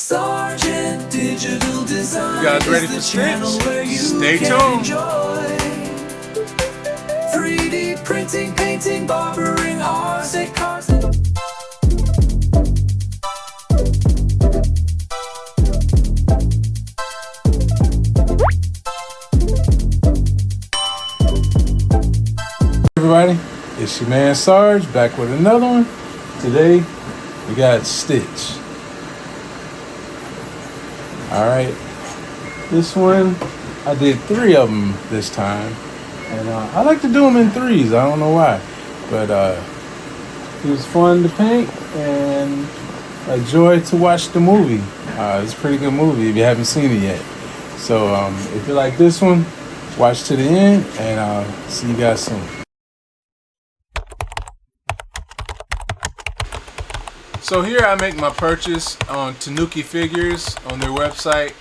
Sergeant Digital Design. You guys ready for stitch? Stay tuned. 3D printing, painting, barbering, RZ cars. Everybody, it's your man Sarge back with another one. Today we got Stitch. Alright, this one I did 3 of them this time, and I like to do them in 3s. I don't know why, but it was fun to paint and a joy to watch the movie. It's a pretty good movie if you haven't seen it yet. So if you like this one, watch to the end, and I'll see you guys soon. So here I make my purchase on Tanuki figures on their website,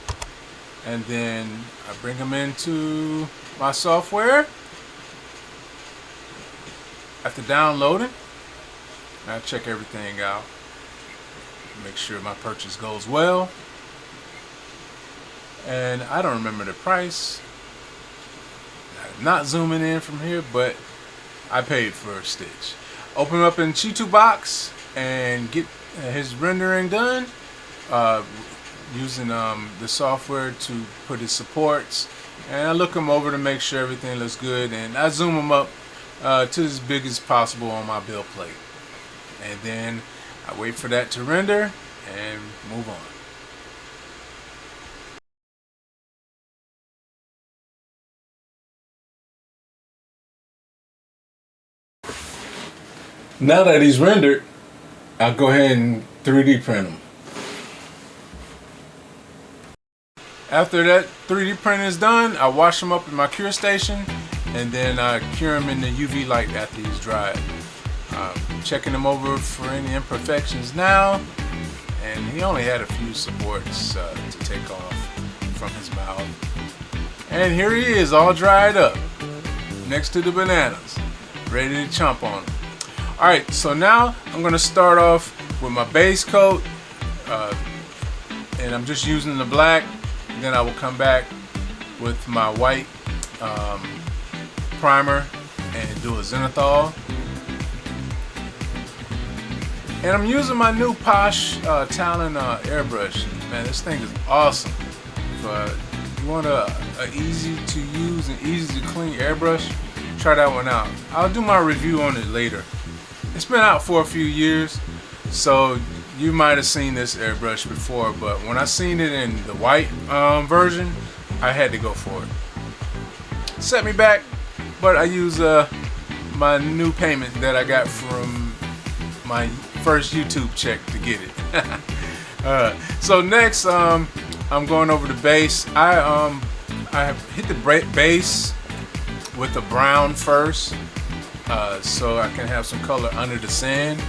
and then I bring them into my software. After downloading, I check everything out, make sure my purchase goes well, and I don't remember the price. I'm not zooming in from here, but I paid for Stitch. Open up in Cheeto box and get his rendering done using the software to put his supports, and I look him over to make sure everything looks good, and I zoom him up to as big as possible on my build plate, and then I wait for that to render and move on. Now that he's rendered, I'll go ahead and 3D print them. After that 3D print is done, I wash them up in my cure station, and then I cure them in the UV light after he's dried. Checking them over for any imperfections now, and he only had a few supports to take off from his mouth. And here he is, all dried up, next to the bananas, ready to chomp on them. Alright, so now I'm going to start off with my base coat, and I'm just using the black. Then I will come back with my white primer and do a zenithal. And I'm using my new Posh Talon airbrush. Man, this thing is awesome. If you want a easy to use and easy to clean airbrush, try that one out. I'll do my review on it later. It's been out for a few years, so you might have seen this airbrush before, but when I seen it in the white version, I had to go for it. Set me back, but I use my new payment that I got from my first YouTube check to get it. So next, I'm going over the base. I have hit the base with the brown first, so I can have some color under the sand.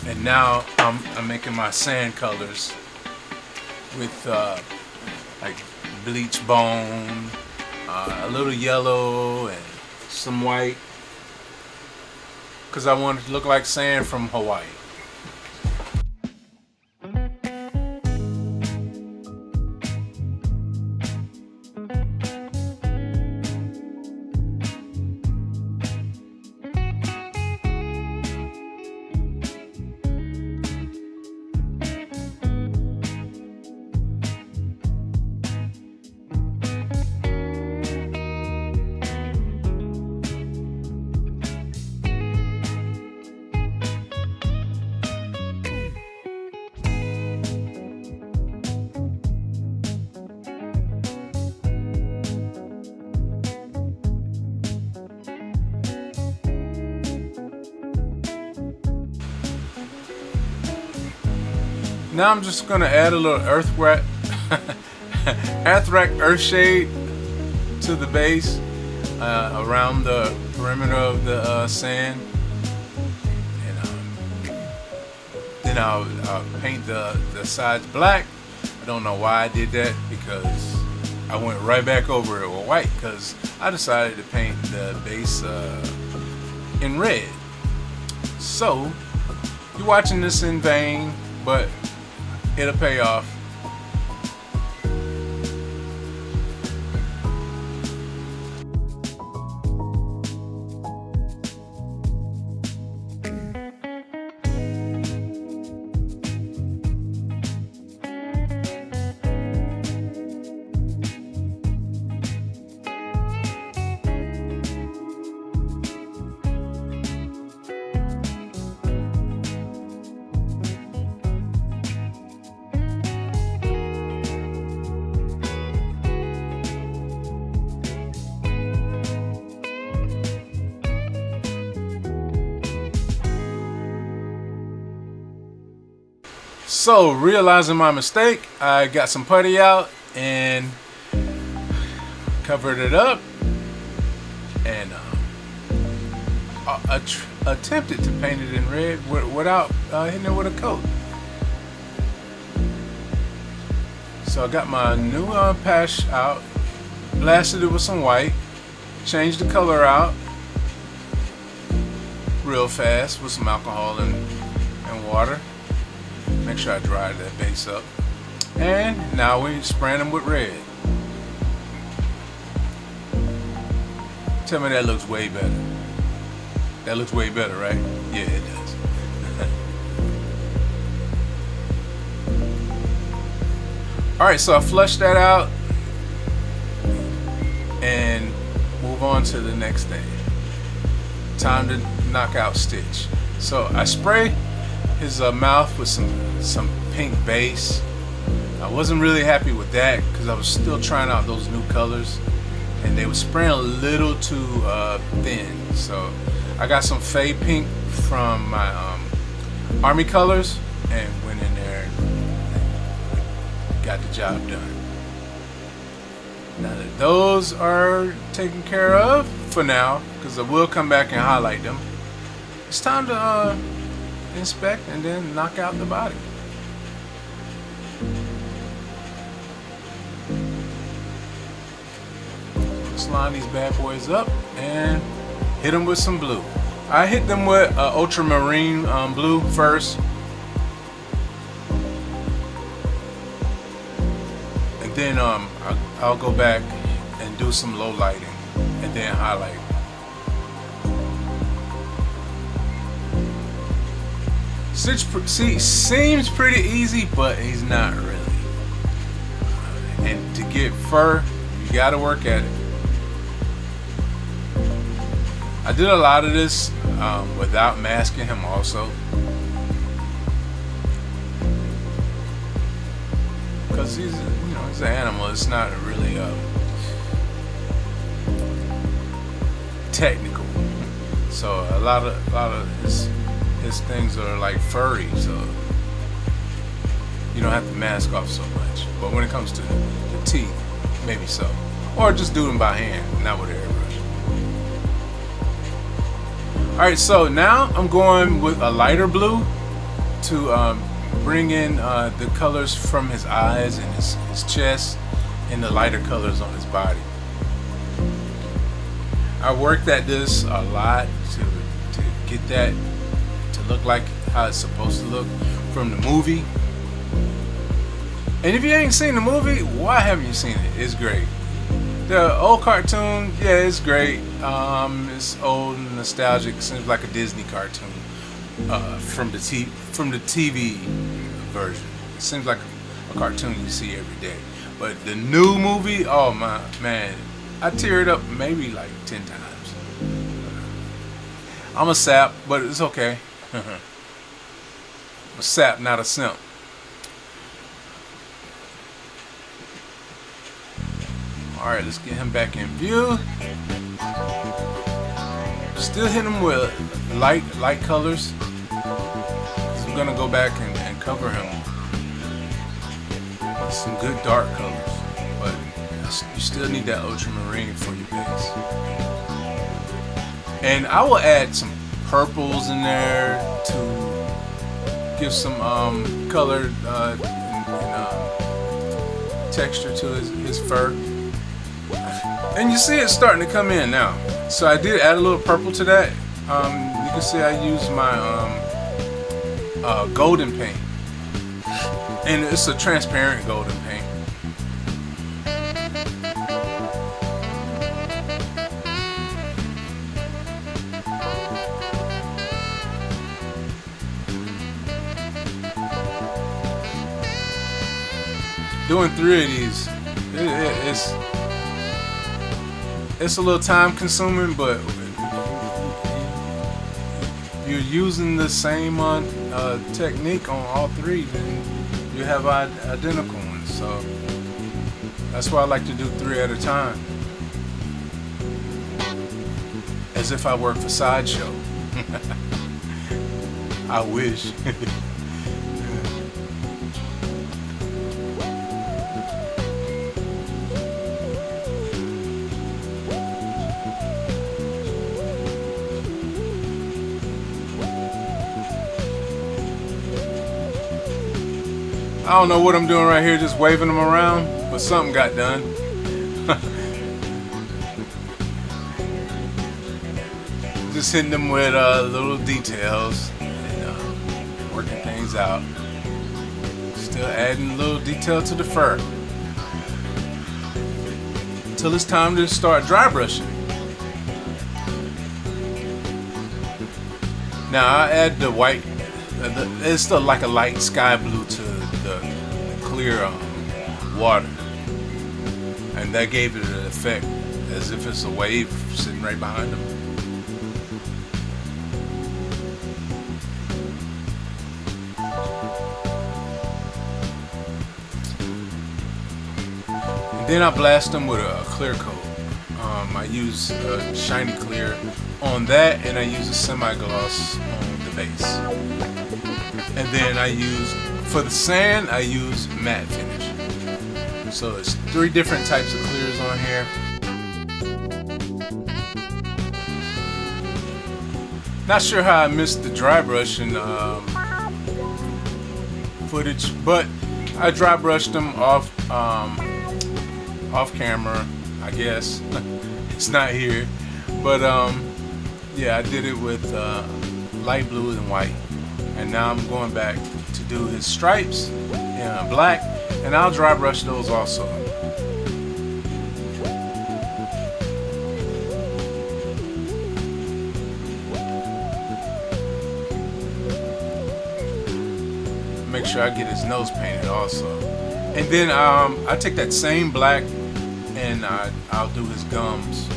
And now I'm making my sand colors with like bleach bone, a little yellow, and some white, because I want it to look like sand from Hawaii. Now I'm just gonna add a little earthquake earth shade to the base around the perimeter of the sand, and then I'll paint the sides black. I don't know why I did that, because I went right back over it with white, because I decided to paint the base in red. So you're watching this in vain, but it'll pay off. So, realizing my mistake, I got some putty out and covered it up and attempted to paint it in red without hitting it with a coat. So I got my new patch out, blasted it with some white, changed the color out real fast with some alcohol and water. Make sure I dried that base up. And now we're spraying them with red. Tell me that looks way better. That looks way better, right? Yeah, it does. Alright, so I flushed that out and move on to the next thing. Time to knock out Stitch. So I spray his mouth with some pink base. I wasn't really happy with that because I was still trying out those new colors and they were spraying a little too thin. So I got some fade pink from my Army colors and went in there and got the job done. Now that those are taken care of for now, because I will come back and highlight them, it's time to inspect and then knock out the body. Let's line these bad boys up and hit them with some blue. I hit them with ultramarine blue first, and then I'll go back and do some low lighting and then highlight. Stitch seems pretty easy, but he's not really. And to get fur, you gotta work at it. I did a lot of this without masking him also, because he's an animal. It's not really technical. So a lot of his things are like furry, so you don't have to mask off so much. But when it comes to the teeth, maybe so. Or just do them by hand, not with an airbrush. Alright, so now I'm going with a lighter blue to bring in the colors from his eyes and his chest and the lighter colors on his body. I worked at this a lot to get that to look like how it's supposed to look from the movie. And if you ain't seen the movie, why haven't you seen it? It's great. The old cartoon, yeah, it's great. It's old and nostalgic. Seems like a Disney cartoon from the TV version. It seems like a cartoon you see every day. But the new movie, oh my man, I teared up maybe like 10 times. I'm a sap, but it's okay. I'm a sap, not a simp. Alright, let's get him back in view. Still hit him with light colors. I'm gonna go back and cover him with some good dark colors. But you still need that ultramarine for your base. And I will add some purples in there to give some color and texture to his fur. And you see it's starting to come in now. So I did add a little purple to that. You can see I used my golden paint. And it's a transparent golden paint. Doing 3 of these, it's a little time consuming, but if you're using the same technique on all 3, then you have identical ones. So that's why I like to do 3 at a time, as if I work for Sideshow. I wish. I don't know what I'm doing right here, just waving them around, but something got done. Just hitting them with little details and working things out. Still adding a little detail to the fur until it's time to start dry brushing. Now I add the white. It's still like a light sky blue to the clear water, and that gave it an effect as if it's a wave sitting right behind them. Then I blast them with a clear coat. I use shiny clear on that, and I use a semi-gloss on the base. And then I use, for the sand, I use matte finish. So it's 3 different types of clears on here. Not sure how I missed the dry brushing footage, but I dry brushed them off camera, I guess. It's not here, but yeah, I did it with light blue and white, and now I'm going back to do his stripes in black, and I'll dry brush those also. Make sure I get his nose painted also. And then I take that same black and I'll do his gums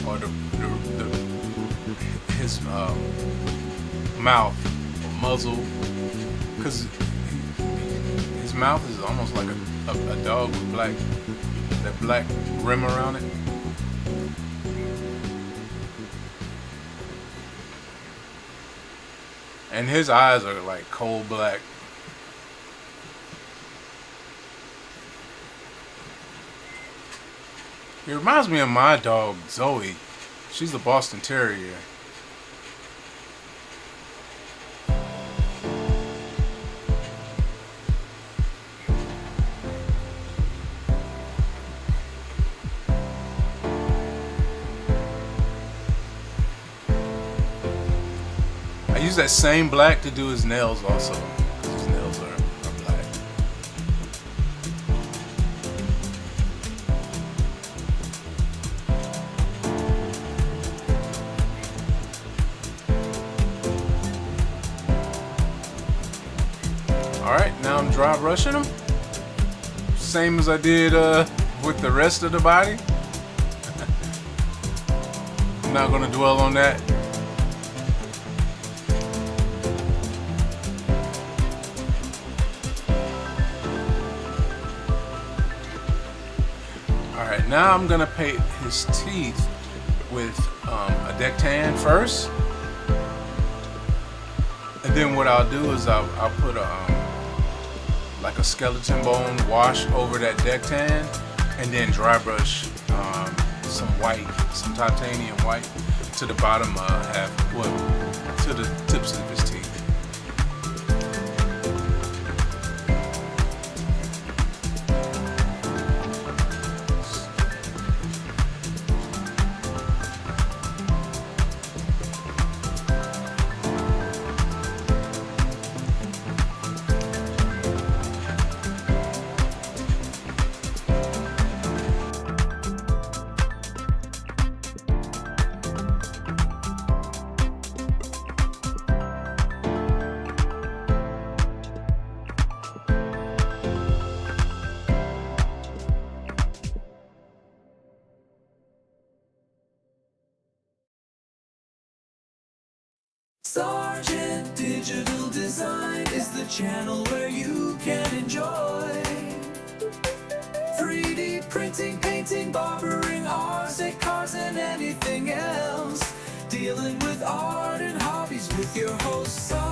or his mouth or muzzle, because his mouth is almost like a dog with that black rim around it. And his eyes are like coal black. It reminds me of my dog, Zoe. She's a Boston Terrier. I use that same black to do his nails also, because his nails are black. Alright, now I'm dry brushing them. Same as I did with the rest of the body. I'm not going to dwell on that. Alright, now I'm going to paint his teeth with a deck tan first. And then what I'll do is I'll put like a skeleton bone wash over that deck tan, and then dry brush some titanium white to the bottom half, to the tips of his teeth. Sergeant Digital Design is the channel where you can enjoy 3D printing, painting, barbering, RC cars, and anything else. Dealing with art and hobbies with your host, Sarge.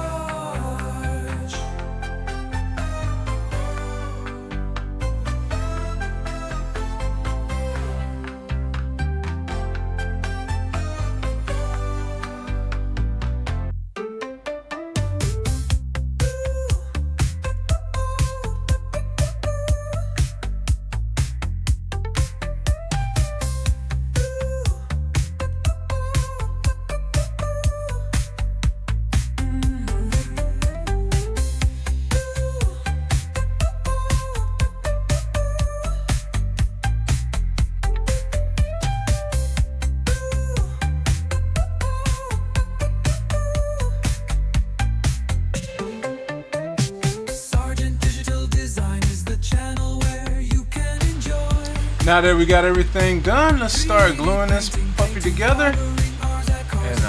Now that we got everything done, let's start gluing this puppy together and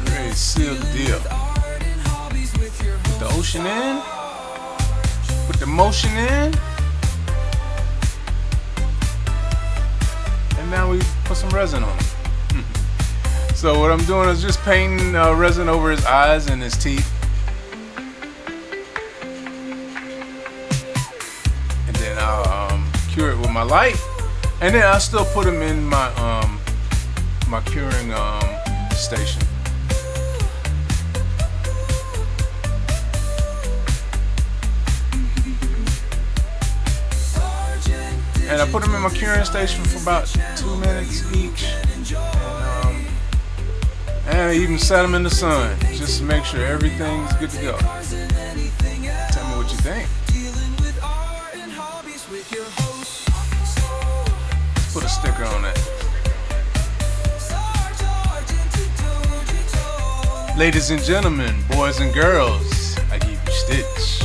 ready to seal the deal. Put the ocean in, put the motion in, and now we put some resin on it. So what I'm doing is just painting resin over his eyes and his teeth. And then I'll cure it with my light. And then I'll still put him in my my curing station. And I put them in my curing station for about 2 minutes each. And I even set them in the sun just to make sure everything's good to go. Tell me what you think. Put a sticker on that. Ladies and gentlemen, boys and girls, I give you Stitch.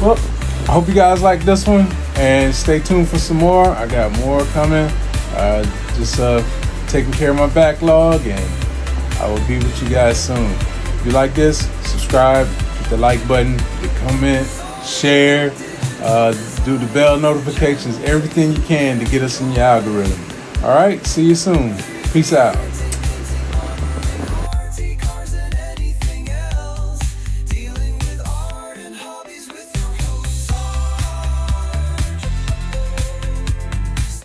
Well, I hope you guys like this one and stay tuned for some more. I got more coming. Just taking care of my backlog, and I will be with you guys soon. If you like this, subscribe, hit the like button, the comment, share, do the bell notifications, everything you can to get us in your algorithm. All right, see you soon. Peace out.